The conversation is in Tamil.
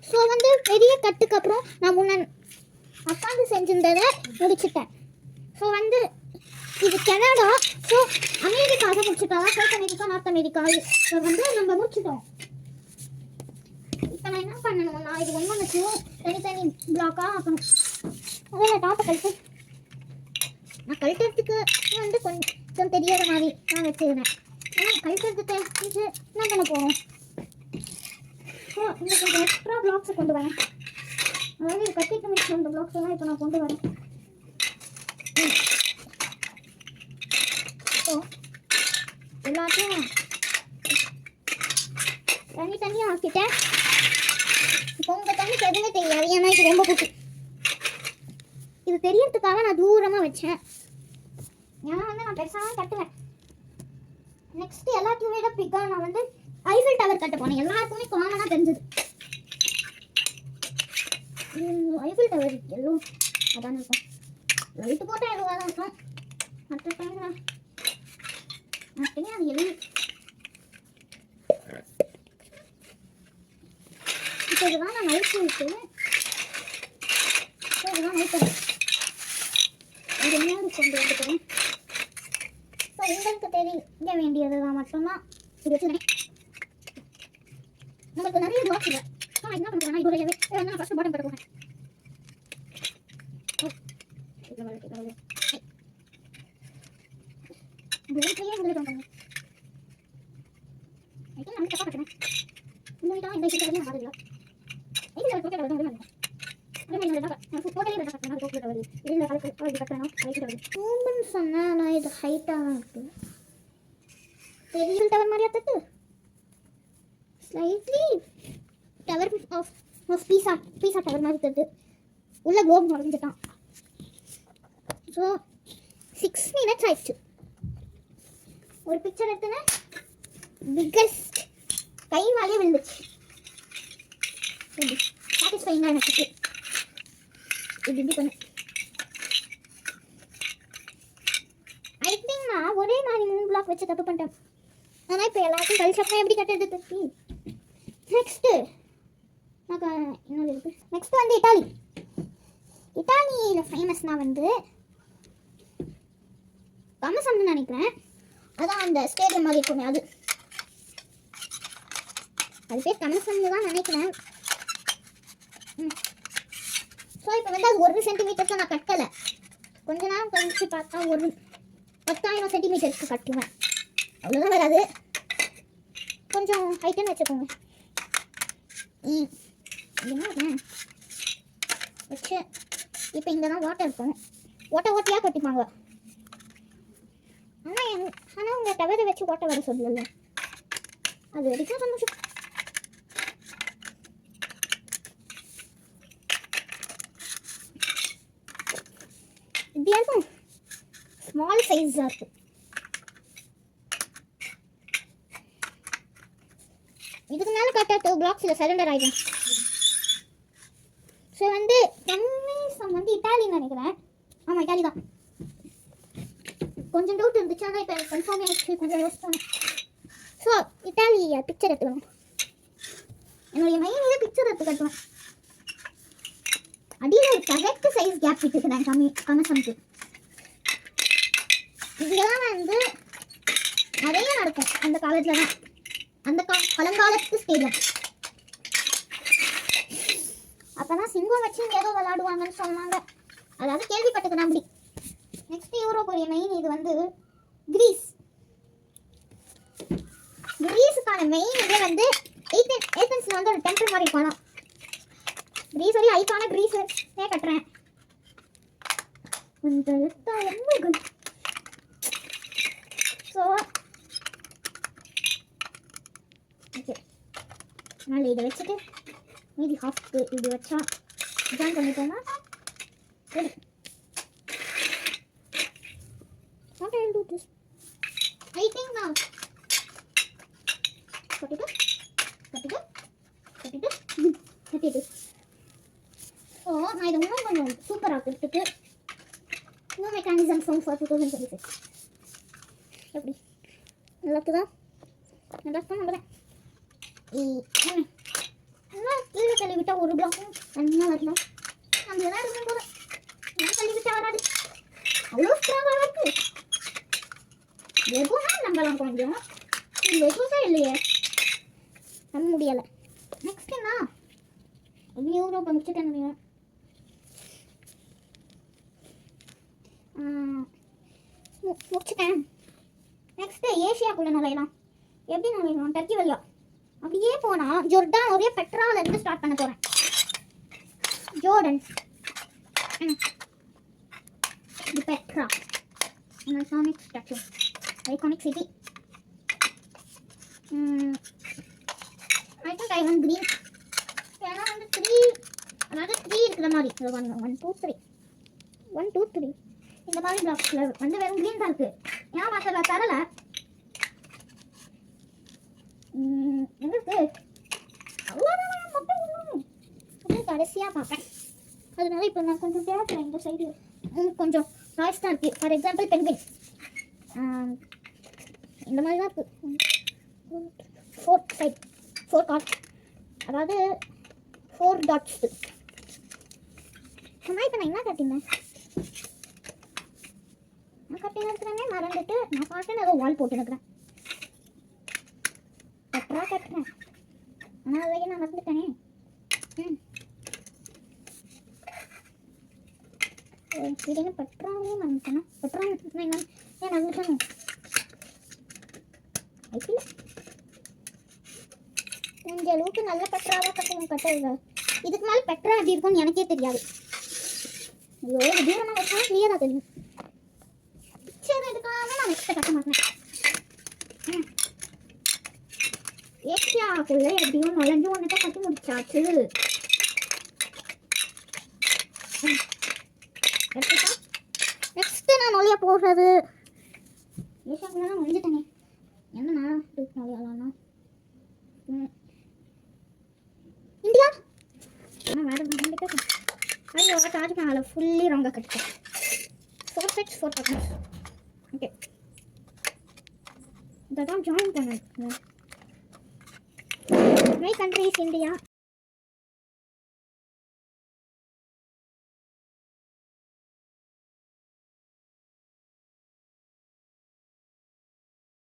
ஸோ வந்து பெரிய கட்டுக்கு அப்புறம் நான் முன்ன உட்காந்து செஞ்சிருந்ததை முடிச்சுட்டேன். ஸோ வந்து இது கனடா, ஸோ அமெரிக்காவை முடிச்சுட்டா, south America, north America so வந்து நம்ம முடிச்சுட்டோம். இப்போ நான் என்ன பண்ணணும்னா இது ஒன்றுக்கும் தனித்தனி பிளாக்காக ஆக்கணும். அதான் டாப்பை கழிச்சு நான் கழிக்கிறதுக்கு வந்து கொஞ்சம் தெரியாத மாதிரி நான் வச்சுருந்தேன். ஏன்னா கழிக்கிறதுக்கு தெரிஞ்சு என்ன பண்ண போகிறோம். ஸோ இந்த கொஞ்சம் எக்ஸ்ட்ரா பிளாக்ஸை கொண்டு வரேன். அதாவது இது கட்டிட்டு முடிச்சு அந்த பிளாக்ஸ் எல்லாம் இப்போ நான் கொண்டு வரேன். ஸோ எல்லாத்தையும் தனியாக ஆக்கிட்டேன். இப்போ உங்கள் தண்ணிக்கு எதுவுமே தெரியாது, ஏன்னா இது ரொம்ப பிடிக்கும். இது தெரியறதுக்காக நான் தூரமாக வச்சேன். ஏன்னா வந்து நான் பெருசாக கட்டுவேன். நெக்ஸ்ட் எல்லாத்தையும் விட பிக்காக நான் வந்து ஐஃபில் டவர் கட்ட போனேன். எல்லாருக்குமே காமனாக தெரிஞ்சது ஐஃபில் டவர் எல்லோ அதான் இருக்கும். லைட்டு போட்டால் எதுவாக தான் இருக்கும். மற்ற டைமில் மட்டுமே அது எல்லோ. இப்போ இதுதான் நான் நைட் விட்டு இதுதான் நைட்டு இது என்ன கொண்டு வந்துக்கிறேன். ஸோ உங்களுக்கு தெரிய வேண்டியது தான் மட்டும்தான் இது வச்சுருக்கேன். நம்மளுக்கு நிறைய பிளாக்ஸ் இல்லை. நான் என்ன பண்ணுறேன்னா இதோடையவே நான் ஃபஸ்ட்டு பாட்டம் கட்ட போகிறேன். சொன்னா இது ஹைட்டாக தான் இருக்கு. பெரிய டவர் மாதிரியா தட்டு slightly tower of Pisa tower மாதிரி தட்டு உள்ள கோபம் நுழைஞ்சிட்டான். ஸோ 6 minutes ஆயிடுச்சு. ஒரு பிக்சர் எடுத்துனா பிக்கஸ்ட் கை மேலேயே விழுந்துச்சு. சாட்டிஸ்ஃபைங்காக எனக்கு இப்படி பண்ணு. ஐ திங்க் நான் ஒரே மாதிரி 3 பிளாக் வச்சு தப்பு பண்ணிட்டேன். ஆனால் இப்போ எல்லாத்தையும் கழிச்சப்பா எப்படி கட்டுறது தப்பி. நெக்ஸ்ட்டு இன்னொரு இருக்கு. நெக்ஸ்ட் வந்து இட்டாலியில் ஃபேமஸ்னால் வந்து கமசம்னு நினைக்கிறேன். அதான் அந்த ஸ்டேடியம் மாதிரி இருக்குமே அது பேர் கமசம்னு தான் நினைக்கிறேன். ஸோ இப்போ வந்து அது 1 சென்டிமீட்டருக்கு நான் கட்டலை. கொஞ்ச நேரம் கழிச்சு பார்த்தா ஒரு 10,000 சென்டிமீட்டருக்கு கட்டுவேன். அவ்வளோதான் வராது, கொஞ்சம் ஹைட்டுன்னு வச்சுக்கோங்க. என்ன வச்சு இப்போ இங்கே தான் வாட்டர் இருக்கும். ஓட்டையாக கட்டிப்பாங்க. ஆனால் உங்கள் டவரை வச்சு ஓட்ட வர சொல்லல. அது வரைக்கும் சந்தோஷம். இப்படியா இருக்கும், ஸ்மால் சைஸாக இருக்கும். இதுக்கு மேலே கட்ட 2 பிளாக்ஸில் சரண்டர் ஆகிடும். ஸோ வந்து கம்மிசம் வந்து இட்டாலின்னு நினைக்கிறேன். ஆமாம் இட்டாலி தான். கொஞ்சம் டவுட் இருந்துச்சு, ஆனால் இப்போ கன்ஃபார்ம் ஆகிடுச்சு. கொஞ்சம் யோசிச்சோம். ஸோ இட்டாலி பிக்சர் எடுத்துக்கணும். என்னுடைய மெயின் இதை பிக்சர் எடுத்து கட்டுவேன். அடியில் ஒரு கரெக்ட் சைஸ் கேப் விட்டுக்கிறேன் கமசம்க்கு. இதெல்லாம் வந்து நிறைய நடக்கும் அந்த காலேஜில் தான். அந்த பழங்காலத்து ஸ்டேடியம். அப்போதான் சிங்கம் வச்சு ஏதோ விளையாடுவாங்கன்னு சொன்னாங்க. அதாவது கேள்விப்பட்டுக்கிறேன் அப்படி. நெக்ஸ்ட் யூரோப்புடைய மெயின் இது வந்து கிரீஸுக்கான மெயின் இதே வந்து ஏதென்ஸில் வந்து ஒரு டெம்பிள் மாதிரி போகலாம். கிரீஸோடைய ஐக்கான கிரீஸே கட்டுறேன். ஸோ ஓகே, அதனால் இதை வச்சுட்டு மீதி ஹாஃப்க்கு இப்படி வச்சா ஜாயின் பண்ணிட்டோம்னா சரி. What I'll do this. I think now. Cut it. So, நான் இதை இன்னும் கொஞ்சம் சூப்பர் ஆக்கிறதுக்கு நியூ மெக்கானிசம் ஃபார் 2026 எப்படி நல்லா இருக்குதான். நல்லா நம்புறேன். இன்னும் கீழே தள்ளி விட்டு ஒரு பிளாக்கும் என்ன வரல. நம்ம எல்லாம் இருக்கும் போது நான் சொல்லிக்கிட்டே வராது. அவ்வளோ ஸ்ட்ராங்காக இருக்கு. லெகோனா நம்பலாம் கொஞ்சம். லெகோஸே இல்லையே, நம்ப முடியலை. நெக்ஸ்ட் என்ன? ஐயோ ரொம்ப முடிச்சுட்டேன். முடிச்சுட்டேன். நெக்ஸ்ட்டு ஏஷியாக்குள்ளே நுழையலாம். எப்படி நுழையலாம்? டர்க்கி வழியா அப்படியே போனால் ஜோர்டான் ஒரே பெட்ராலேருந்து ஸ்டார்ட் பண்ண போகிறேன். ஜோர்டன் இது Petra iconic statue, iconic city. I think I want green. ஏன்னா வந்து 3 அதாவது 3 இருக்கிற மாதிரி 1 2 3 1 2 3 இந்த மாதிரி பிளாக்ஸில் வந்து வெறும் க்ரீன் தான் இருக்குது. ஏன் மற்ற தரல எங்களுக்கு அவ்வளோதான் மட்டும் அப்படின்னு கடைசியாக பார்ப்பேன். அதனால இப்போ நான் கொஞ்சம் தேடுறேன். இந்த சைடு கொஞ்சம் நாய்ஸ் தான் இருக்குது. ஃபார் எக்ஸாம்பிள் பென்குயின் இந்த மாதிரி தான் இருக்குது. 4 கார்ட்ஸ் அதாவது 4 டாட்ஸ். நான் இப்போ நான் என்ன கட்டினேன்? நான் கட்டின்னு இருக்கிறேனே மறந்துட்டு நான் பாட்டுன்னு ஏதோ வால் போட்டு இருக்கிறேன். பெட்ரா கட்டுறேன் ஆனால் அதையே நான் மறந்துட்டேனே. திடீர்னு பெட்ராவே மறந்துட்டேனா? பெட்ரா என்ன ஏன் மறந்துட்டேன்? ஐபியில் கொஞ்சம் அளவுக்கு நல்ல பெட்ராவாக கட்டுறது. இதுக்கு மேலே பெட்ரா எப்படி இருக்கும்னு எனக்கே தெரியாது. ஐயோ இது தூரமாக வச்சா கிளியராக தெரியும். சரி இதுக்காக நான் நெக்ஸ்ட்டை கட்ட மாட்டேன். ஏஷியாக்குள்ளே எப்படியும் நுழைஞ்சு ஒன்றுட்ட கட்டி முடிச்சாச்சு. நெக்ஸ்ட்டு நான் நுழைய போடுறது ஏஷியாக்குள்ளே தான் நுழைஞ்சிட்டேனே. என்னண்ணா நுழையலாம்ண்ணா இந்தியா ஆனால் மேடம் நம்பிட்டு ஐயோ தாஜ்மஹாலை ஃபுல்லி ரங்க கட்டிட்டேன். 4 sets 4 buttons. ஓகே இதான் ஜாயின் பண்ணேன். My country is India.